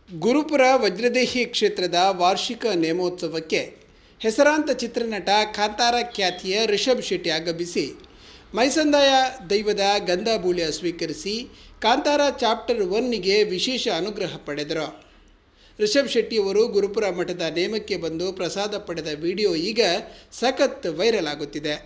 ಗುರುಪುರ ವಜ್ರದೇಹಿ ಕ್ಷೇತ್ರದ ವಾರ್ಷಿಕ ನೇಮೋತ್ಸವಕ್ಕೆ ಹೆಸರಾಂತ ಚಿತ್ರನಟ ಕಾಂತಾರ ಖ್ಯಾತಿಯ ರಿಷಬ್ ಶೆಟ್ಟಿ ಆಗಮಿಸಿ ಮೈಸಂದಾಯ ದೈವದ ಗಂಧಬೂಳ್ಯ ಸ್ವೀಕರಿಸಿ ಕಾಂತಾರ ಚಾಪ್ಟರ್ 1ಗೆ ವಿಶೇಷ ಅನುಗ್ರಹ ಪಡೆದರು. ರಿಷಬ್ ಶೆಟ್ಟಿಯವರು ಗುರುಪುರ ಮಠದ ನೇಮಕ್ಕೆ ಬಂದು ಪ್ರಸಾದ ಪಡೆದ ವಿಡಿಯೋ ಈಗ ಸಖತ್ ವೈರಲ್ ಆಗುತ್ತಿದೆ.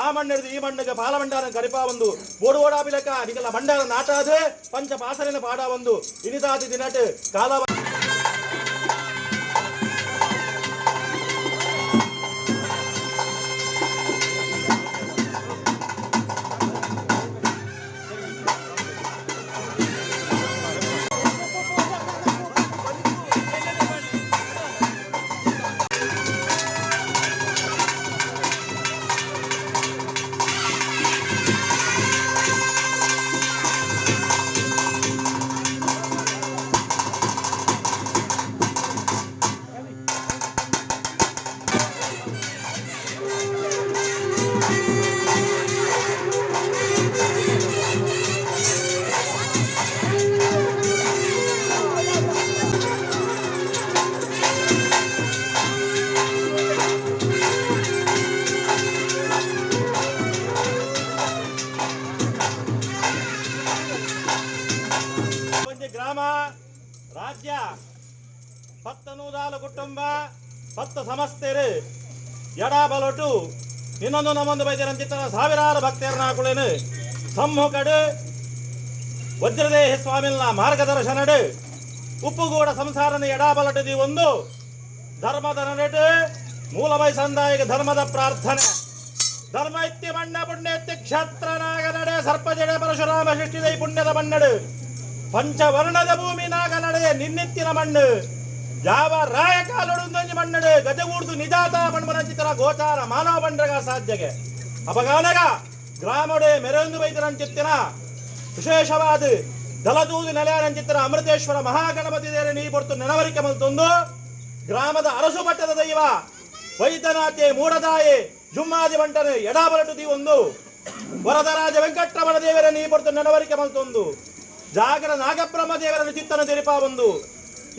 ಆ ಮಣ್ಣಿಡಿದು ಈ ಮಣ್ಣಿಗೆ ಪಾಲ ಭಂಡಾರ ಕರಿಪಾ ಒಂದು ಓಡು ಓಡಾಬಿಲಕ ನಿಗಲ ಭಂಡಾರ ನಾಟಾದು ಪಂಚ ಪಾಸರಿನ ಪಾಡ ಒಂದು ಇನಿದಾದಿ ದಿನಟ್ ಕಾಲ ಗ್ರಾಮ ರಾಜ್ಯ 10 ನೂರಾರು ಕುಟುಂಬ 10 ಸಂಸ್ಥೆರು ಎಡಬಲೊಟ್ಟು ಇನ್ನೊಂದು ನಮ್ಮೊಂದು ಬೈದರಂಚಿತ ಸಾವಿರಾರು ಭಕ್ತರನ್ನ ಹಾಕುಳೇನು ಸಮ್ಮುಖಡು ವಜ್ರದೇಹ ಸ್ವಾಮಿನ ಮಾರ್ಗದರ್ಶನಡು ಉಪ್ಪುಗೂಡ ಸಂಸಾರನ ಎಡಬಲಟದಿ ಒಂದು ಧರ್ಮದ ನಡೆ ಮೂಲಮೈ ಸಂದಾಯಿಕ ಧರ್ಮದ ಪ್ರಾರ್ಥನೆ ಧರ್ಮ ಇತ್ತಿ ಮಣ್ಣ ಪುಣ್ಯ ಇತ್ತಿ ಕ್ಷೇತ್ರನಾಗ ನಡೆ ಸರ್ಪಜಡೆ ಪರಶುರಾಮ ಸೃಷ್ಟಿದೈ ಪುಣ್ಯದ ಮಣ್ಣಡು ಪಂಚವರ್ಣದ ಭೂಮಿ ನಾಗ ನಡೆ ನಿನ್ನೆತ್ತಿನ ಮಣ್ಣು ಯಾವ ರಾಯ ಕಾಲೊಡೊಂದೊಂಜಿ ಮಣ್ಣಡು ಗಜಗೂಡ್ದು ನಿಜಾತ ಪಂಡ್ಮರಂಚಿತರ ಗೋಚಾರ ಮಾನವ ಬಂಡ್ರಗ ಸಾಧ್ಯಗೆ ಅಪಗಾನಗ ಗ್ರಾಮಡೆ ಮೆರೊಂದು ಬೈದರಂಚಿತ್ತಿನ ವಿಶೇಷವಾದ ದಲದೂದು ನೆಲೆಯರಂಚಿತ್ತರ ಅಮೃತೇಶ್ವರ ಮಹಾಗಣಪತಿ ದೇವರ ನೀ ಪೊರ್ತು ನೆನವರಿಕೆ ಮಲ್ತೊಂದು ಗ್ರಾಮದ ಅರಸು ಪಟ್ಟದ ದೈವ ವೈದ್ಯನಾಥೆ ಮೂಡದಾಯೆ ಜುಮ್ಮಾದಿ ಬಂಟನೆ ಎಡಬಲಟು ದಿ ಒಂದು ವರದರಾಜ ವೆಂಕಟರಮಣ ದೇವರ ನೀ ಪೊರ್ತು ನೆನವರಿಕೆ ಮಲ್ತೊಂದು ಜಾಗರ ನಾಗಬ್ರಹ್ಮ ದೇವರನ್ನು ಚಿತ್ತನ ತೆರಿಪ ಒಂದು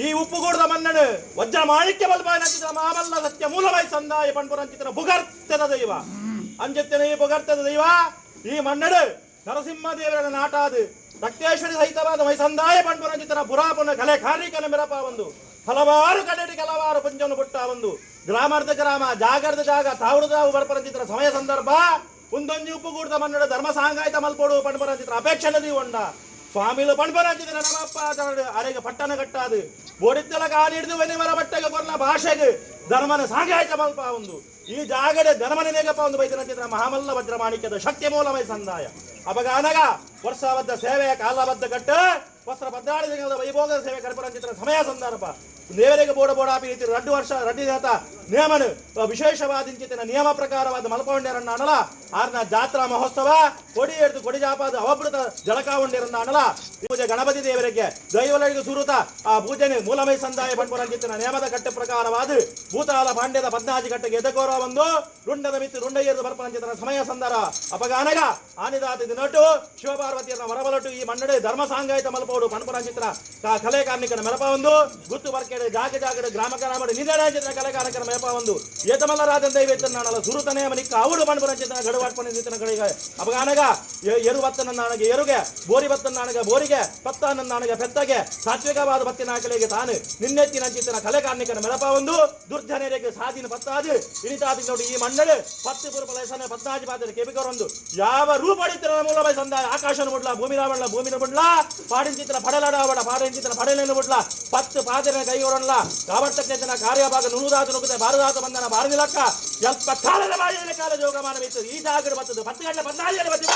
ಈ ಉಪ್ಪುಗೂಡದ ಮನ್ನಡು ವಜ್ರ ಮಾಣಿಕ್ಯ ಬಲ್ಬಾಯನಂಚಿತರ ಮಾಮಲ್ಲ ಸತ್ಯ ಮೂಲವೈ ಸಂದಾಯ ಪಂಪುರಂಚಿತರ ಭುಗರ್ತದ ದೈವ ಅಂಜತ್ತಿನ ಈ ಭುಗರ್ತದ ದೈವ ಈ ಮನ್ನಡು ನರಸಿಂಹ ದೇವರ ನಾಟಾದು ರಕ್ತೇಶ್ವರಿ ಸಹಿತವಾದ ಮೈಸಂದಾಯ ಪಂಪುರಂಚಿತರ ಪುರಾಪುನ ಕಲೆ ಕಾರ್ಮಿಕನ ಮೆರಪ ಒಂದು ಹಲವಾರು ಕಡೆಟಿ ಕೆಲವಾರು ಪಂಚವನ್ನು ಪುಟ್ಟ ಒಂದು ಗ್ರಾಮಾರ್ಧ ಗ್ರಾಮ ಜಾಗರ್ಧ ಜಾಗ ತಾವುಡುದಾವು ಬರ್ಪರಂಚಿತರ ಸಮಯ ಸಂದರ್ಭ ಒಂದೊಂಜಿ ಉಪ್ಪುಗೂಡದ ಮನ್ನಡು ಧರ್ಮ ಸಾಂಗಾಯಿತ ಮಲ್ಪೋಡು ಪಂಪುರಂಚಿತರ ಅಪೇಕ್ಷೆ ನದಿ ಒಂಡ ಸ್ವಾಮಿಲು ಪಂಪರಾಜಿದ್ರೆ ನಮ್ಮಪ್ಪ ಅರೆಗೆ ಪಟ್ಟಣ ಕಟ್ಟಾದು ಬೋಡಿದ್ದಲ ಕಾಡಿಡ್ದು ವೆನಿವರ ಬಟ್ಟೆಗೆ ಕೊರ್ಲ ಭಾಷೆಗೆ ಧರ್ಮನ ಸಾಗಾಯ್ತ ಮಲ್ಪ ಒಂದು ಈ ಜಾಗಡೆ ಧರ್ಮನ ನೇಗಪ್ಪ ಒಂದು ಬೈದನಚಿತ್ರ ಮಹಾಮಲ್ಲ ವಜ್ರ ಮಾಣಿಕ್ಯದ ಶಕ್ತಿ ಮೂಲಮೈ ಸಂದಾಯ ಅಪಗಾನಗ ವರ್ಷಬದ್ಧ ಸೇವೆಯ ಕಾಲಬದ್ಧ ಕಟ್ಟ ವಸ್ತ್ರ ಭದ್ರಾಳಿ ವೈಭೋಗದ ಸೇವೆ ಕರ್ಪರಂಚಿತ್ರ ಸಮಯ ಸಂದರ್ಭ ದೇವರಿಗೆ ಬೋಡ ಬೋಡಾಪಿ ರೀತಿ 2 ವರ್ಷ ರಡ್ಡಿ ಜಾತ ನಿಯಮನು ವಿಶೇಷವಾದಿಂಚಿನ ನಿಯಮ ಪ್ರಕಾರವಾದ ಮಲ್ಪೊಂಡೇರನ್ನ ಅನಲ ಆರ್ನ ಜಾತ್ರಾ ಮಹೋತ್ಸವ ಕೊಡಿ ಎಡ್ದು ಕೊಡಿ ಜಾಪಾದ ಅವಭೃತ ಜಳಕಾವಂಡೇರನ್ನ ಅನಲ ಪೂಜೆ ಗಣಪತಿ ದೇವರಿಗೆ ದೈವಗಳಿಗೆ ಸುರುತ ಆ ಪೂಜೆನೆ ಮೂಲಮೈ ಸಂದಾಯ ಪಂಪರಂಚಿನ ನಿಯಮದ ಕಟ್ಟೆ ಪ್ರಕಾರವಾದ ಭೂತಾಲ ಪಾಂಡ್ಯದ 14 ಕಟ್ಟೆಗೆ ಎದಕೋರ ಒಂದು ರುಂಡದ ಮಿತ್ತು ರುಂಡಯ್ಯರು ಬರ್ಪರಂಚಿನ ಸಮಯ ಸಂದರ ಅಪಗಾನಗ ಆನಿದಾತ ದಿನಟು ಶಿವಪಾರ್ವತಿಯನ್ನ ಹೊರಬಲಟು ಈ ಮನ್ನಡೆ ಧರ್ಮ ಸಾಂಗಾಯಿತ ಮಲ್ಪೋಡು ಪಂಪರಂಚಿತ್ರ ಕಲೆ ಕಾರ್ಮಿಕನ ಮೆರಪ ಒಂದು ಗುತ್ತು ಬರ್ಕೆಡೆ ಜಾಗ ಜಾಗಡೆ ಗ್ರಾಮ ಗ್ರಾಮಡೆ ನಿಧನ ಕಲೆ ಕಾರ್ಮಿಕನ ಮೆರಪ ಒಂದು ಏತಮಲ್ಲರಾದ ದೈವೇತನಾಣಲ ಸುರುತನೇ ಮನಿಕ್ಕ ಅವಡು ಪಂಪರಂಚಿತನ ಗಡುವಾಡ್ಪಣಿಸಿತನ ಕಡೆಗೆ ಅಪಗಾನಗ ಎರು ಬತ್ತನ ನಾಣಗೆ ಎರುಗೆ ಬೋರಿ ಬತ್ತನ ನಾಣಗೆ ಬೋರಿಗೆ ಪತ್ತಾನ ನಾಣಗೆ ಪೆತ್ತಗೆ ಸಾತ್ವಿಕವಾದ ಬತ್ತಿನ ಆಕಲೆಗೆ ತಾನು ನಿನ್ನೆತ್ತಿನ ಚಿತ್ತನ ಕಲೆ ಕಾರ್ಮಿಕನ ಮೆರಪ ಒಂದು ದುರ್ಜನರಿಗೆ ಸಾಧಿನ ಪತ್ತಾದು ಇನಿತಾದಿ ನೋಡಿ ಈ ಮಣ್ಣಳು 10 ಪುರಪಲಸನ 14 ಪಾತ್ರ ಕೆಬಿಕರೊಂದು ಯಾವ ರೂಪಡಿತರ ಮೂಲಮೈ ಸಂದಾಯ ಆಕಾಶನ ಮುಡ್ಲ ಭೂಮಿ ರಾವಣ ಭೂಮಿನ ಮುಡ್ಲ ಪಾಡಿನ ಚಿತ್ರ ಪಡಲಾಡಾವಡ ಪಾಡಿನ ಚಿತ್ರ ಪಡಲೇನು ಮುಡ್ಲ 10 ಪಾದನ ಕೈಗೊಡಲ್ಲ ಕಾವರ್ತಕ್ಕೆ ಜನ ಕಾರ್ಯಭಾಗ ನುಣುದಾತ ನುಗ್ಗುತ್ತೆ ಭಾರದಾತ ಬಂಧನ ಭಾರದಿಲಕ್ಕ ಸ್ವಲ್ಪ ಕಾಲದ ಬಾಯಿಯಲ್ಲಿ ಕಾಲ ಯೋಗ ಮಾಡಬೇಕು ಈ ಜಾಗರ ಬರ್ತದೆ 10 ಗಂಟೆ 14 ಬತ್ತಿ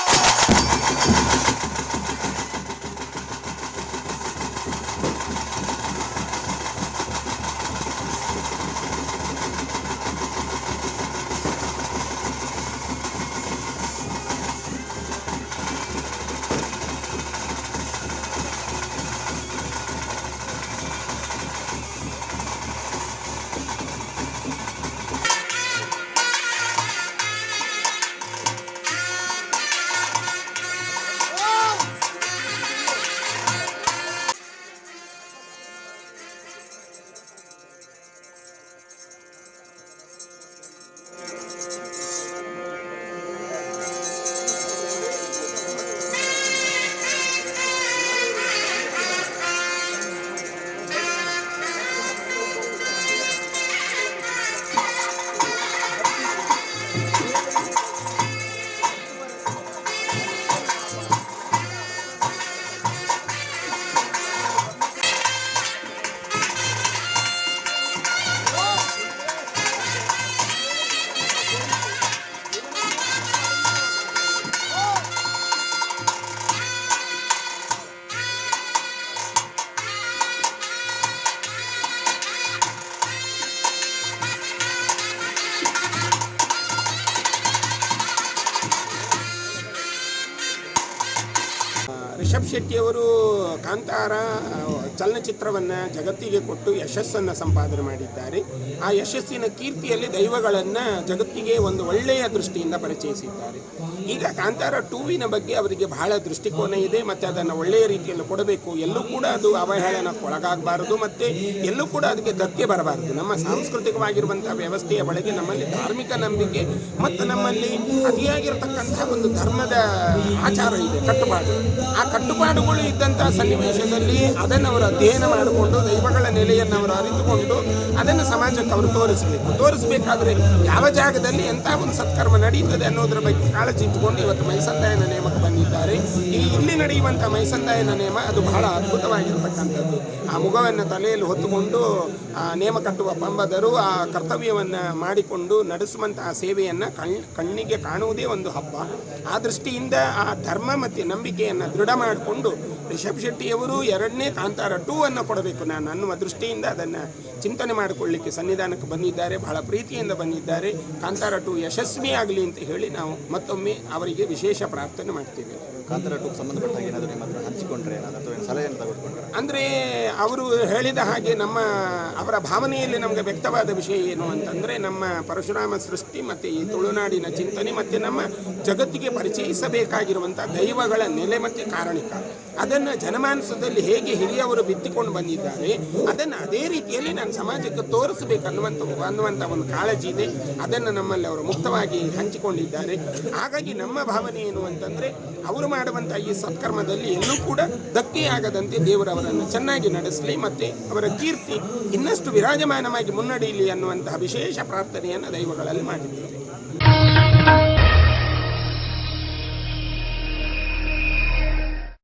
ರಿಷಬ್ ಶೆಟ್ಟಿಯವರು ಕಾಂತಾರ ಚಲನಚಿತ್ರವನ್ನು ಜಗತ್ತಿಗೆ ಕೊಟ್ಟು ಯಶಸ್ಸನ್ನು ಸಂಪಾದನೆ ಮಾಡಿದ್ದಾರೆ. ಆ ಯಶಸ್ಸಿನ ಕೀರ್ತಿಯಲ್ಲಿ ದೈವಗಳನ್ನು ಜಗತ್ತಿಗೆ ಒಂದು ಒಳ್ಳೆಯ ದೃಷ್ಟಿಯಿಂದ ಪರಿಚಯಿಸಿದ್ದಾರೆ. ಈಗ ಕಾಂತಾರ 2ವಿನ ಬಗ್ಗೆ ಅವರಿಗೆ ಬಹಳ ದೃಷ್ಟಿಕೋನ ಇದೆ ಮತ್ತು ಅದನ್ನು ಒಳ್ಳೆಯ ರೀತಿಯಲ್ಲಿ ಕೊಡಬೇಕು. ಎಲ್ಲೂ ಕೂಡ ಅದು ಅವಹೇಳನಕ್ಕೆ ಒಳಗಾಗಬಾರದು ಮತ್ತು ಎಲ್ಲೂ ಕೂಡ ಅದಕ್ಕೆ ಧಕ್ಕೆ ಬರಬಾರದು. ನಮ್ಮ ಸಾಂಸ್ಕೃತಿಕವಾಗಿರುವಂಥ ವ್ಯವಸ್ಥೆಯ ಒಳಗೆ ನಮ್ಮಲ್ಲಿ ಧಾರ್ಮಿಕ ನಂಬಿಕೆ ಮತ್ತು ನಮ್ಮಲ್ಲಿ ಅತಿಯಾಗಿರ್ತಕ್ಕಂಥ ಒಂದು ಧರ್ಮದ ಆಚಾರ ಇದೆ, ಕಟ್ಟುಪಾಡು. ಆ ಕಟ್ಟುಪಾಡುಗಳು ಇದ್ದಂಥ ಸನ್ನಿವೇಶದಲ್ಲಿ ಅದನ್ನು ಅವರು ಅಧ್ಯಯನ ಮಾಡಿಕೊಂಡು ದೈವಗಳ ನೆಲೆಯನ್ನು ಅವರು ಅರಿತುಕೊಂಡು ಅದನ್ನು ಸಮಾಜಕ್ಕೆ ಅವರು ತೋರಿಸಬೇಕಾದ್ರೆ ಯಾವ ಜಾಗದಲ್ಲಿ ಎಂಥ ಒಂದು ಸತ್ಕರ್ಮ ನಡೀತದೆ ಅನ್ನೋದ್ರ ಬಗ್ಗೆ ಕಾಳಜಿ ಇಟ್ಟುಕೊಂಡು ಇವತ್ತು ಮೈಸಂದಾಯನ ನೇಮಕ್ಕೆ ಬಂದಿದ್ದಾರೆ. ಇಲ್ಲಿ ನಡೆಯುವಂಥ ಮೈಸಂದಾಯನ ನೇಮ ಅದು ಬಹಳ ಅದ್ಭುತವಾಗಿರತಕ್ಕಂಥದ್ದು. ಆ ಮುಖವನ್ನು ತಲೆಯಲ್ಲಿ ಹೊತ್ತುಕೊಂಡು ನೇಮ ಕಟ್ಟುವ ಪಂಬದರು ಆ ಕರ್ತವ್ಯವನ್ನು ಮಾಡಿಕೊಂಡು ನಡೆಸುವಂತಹ ಸೇವೆಯನ್ನು ಕಣ್ಣಿಗೆ ಕಾಣುವುದೇ ಒಂದು ಹಬ್ಬ. ಆ ದೃಷ್ಟಿಯಿಂದ ಆ ಧರ್ಮ ಮತ್ತು ನಂಬಿಕೆಯನ್ನು ದೃಢ ಮಾಡಿಕೊಂಡು ರಿಷಬ್ ಶೆಟ್ಟಿಯವರು 2ನೇ ಕಾಂತಾರ 2 ಕೊಡಬೇಕು ನಾನು ಅನ್ನುವ ದೃಷ್ಟಿಯಿಂದ ಅದನ್ನು ಚಿಂತನೆ ಮಾಡಿಕೊಳ್ಳಿಕ್ಕೆ ಸನ್ನಿಧಾನಕ್ಕೆ ಬಂದಿದ್ದಾರೆ. ಬಹಳ ಪ್ರೀತಿಯಿಂದ ಬಂದಿದ್ದಾರೆ. ಕಾಂತಾರ 2 ಯಶಸ್ವಿಯಾಗಲಿ ಅಂತ ಹೇಳಿ ನಾವು ಮತ್ತೊಮ್ಮೆ ಅವರಿಗೆ ವಿಶೇಷ ಪ್ರಾರ್ಥನೆ ಮಾಡ್ತೀವಿ. ಕಾಂತಾರ 2ಗೆ ಸಂಬಂಧಪಟ್ಟ ಏನಾದರೂ ನಿಮ್ಮ ಹತ್ರ ಹಂಚಿಕೊಂಡ್ರೆ ಏನಾದರೂ ಸಲಹೆಯನ್ನು ತಗೊಂಡ್ರೆ ಅಂದರೆ ಅವರು ಹೇಳಿದ ಹಾಗೆ ಅವರ ಭಾವನೆಯಲ್ಲಿ ನಮಗೆ ವ್ಯಕ್ತವಾದ ವಿಷಯ ಏನು ಅಂತಂದರೆ ನಮ್ಮ ಪರಶುರಾಮ ಸೃಷ್ಟಿ ಮತ್ತು ಈ ತುಳುನಾಡಿನ ಚಿಂತನೆ ಮತ್ತು ನಮ್ಮ ಜಗತ್ತಿಗೆ ಪರಿಚಯಿಸಬೇಕಾಗಿರುವಂಥ ದೈವಗಳ ನೆಲೆ ಮತ್ತು ಕಾರಣಿಕ ಅದನ್ನು ಜನಮಾನಸದಲ್ಲಿ ಹೇಗೆ ಹಿರಿಯವರು ಬಿತ್ತಿಕೊಂಡು ಬಂದಿದ್ದಾರೆ ಅದನ್ನು ಅದೇ ರೀತಿಯಲ್ಲಿ ನಾನು ಸಮಾಜಕ್ಕೆ ತೋರಿಸಬೇಕನ್ನುವಂಥ ಒಂದು ಕಾಳಜಿ ಇದೆ. ಅದನ್ನು ನಮ್ಮಲ್ಲಿ ಅವರು ಮುಕ್ತವಾಗಿ ಹಂಚಿಕೊಂಡಿದ್ದಾರೆ. ಹಾಗಾಗಿ ನಮ್ಮ ಭಾವನೆ ಏನು ಅಂತಂದರೆ ಅವರು ಮಾಡುವಂಥ ಈ ಸತ್ಕರ್ಮದಲ್ಲಿ ಎಲ್ಲೂ ಕೂಡ ಧಕ್ಕೆಯಾಗದಂತೆ ದೇವರವರನ್ನು ಚೆನ್ನಾಗಿ ನಡೆಸಲಿ ಮತ್ತು ಅವರ ಕೀರ್ತಿ ಇನ್ನಷ್ಟು ವಿರಾಜಮಾನವಾಗಿ ಮುನ್ನಡೆಯಲಿ ಅನ್ನುವಂತಹ ವಿಶೇಷ ಪ್ರಾರ್ಥನೆಯನ್ನು ದೈವಗಳಲ್ಲಿ ಮಾಡಿದ್ದೇವೆ.